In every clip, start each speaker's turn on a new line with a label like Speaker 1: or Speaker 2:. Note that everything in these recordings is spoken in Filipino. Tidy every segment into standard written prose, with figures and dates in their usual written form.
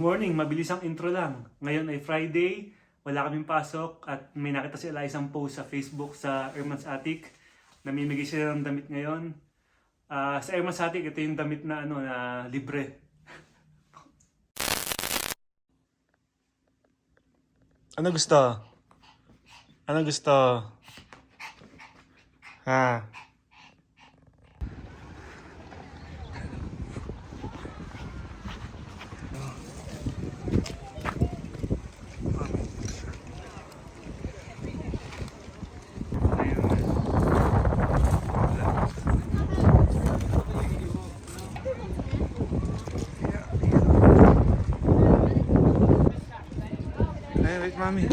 Speaker 1: morning, mabilis ang intro lang. Ngayon ay Friday, wala kaming pasok at may nakita si Eliza isang post sa Facebook sa Erman's Attic. Namimigay sila ng damit ngayon. Sa Erman's Attic, ito yung damit na libre. Ano gusto? Ano gusto? Ha? Hey, wait, mommy.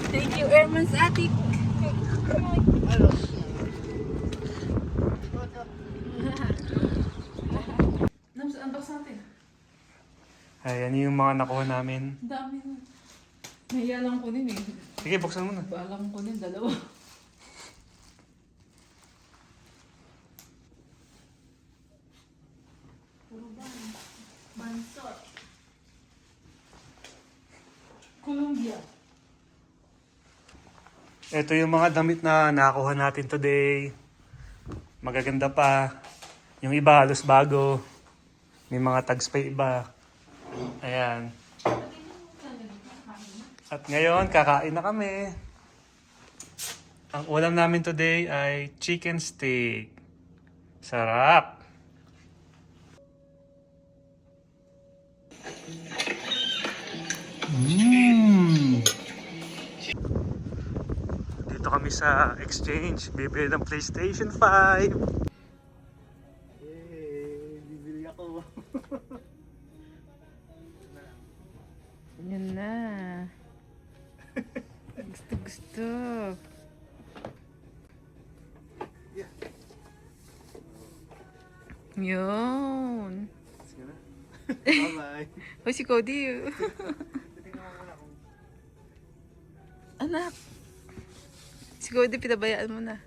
Speaker 2: Thank you, Erman's Attic. Unbox natin.
Speaker 1: Ayan yung mga nakuha namin.
Speaker 2: Dami na. Nahiya lang ko din eh.
Speaker 1: Sige, buksan mo na.
Speaker 2: Baalam ko din, dalawa. Bansot. Colombia.
Speaker 1: Ito yung mga damit na nakuha natin today. Magaganda pa. Yung iba halos bago. May mga tags pa iba. Ayan. At ngayon, kakain na kami. Ang ulam namin today ay chicken steak. Sarap! Dito kami sa exchange. Bibili ng PlayStation 5. Bibili ako.
Speaker 2: Yan na. Gusto. Yun.
Speaker 1: Bye-bye.
Speaker 2: O si Cody. Anak. Si Cody, pinabayaan mo na.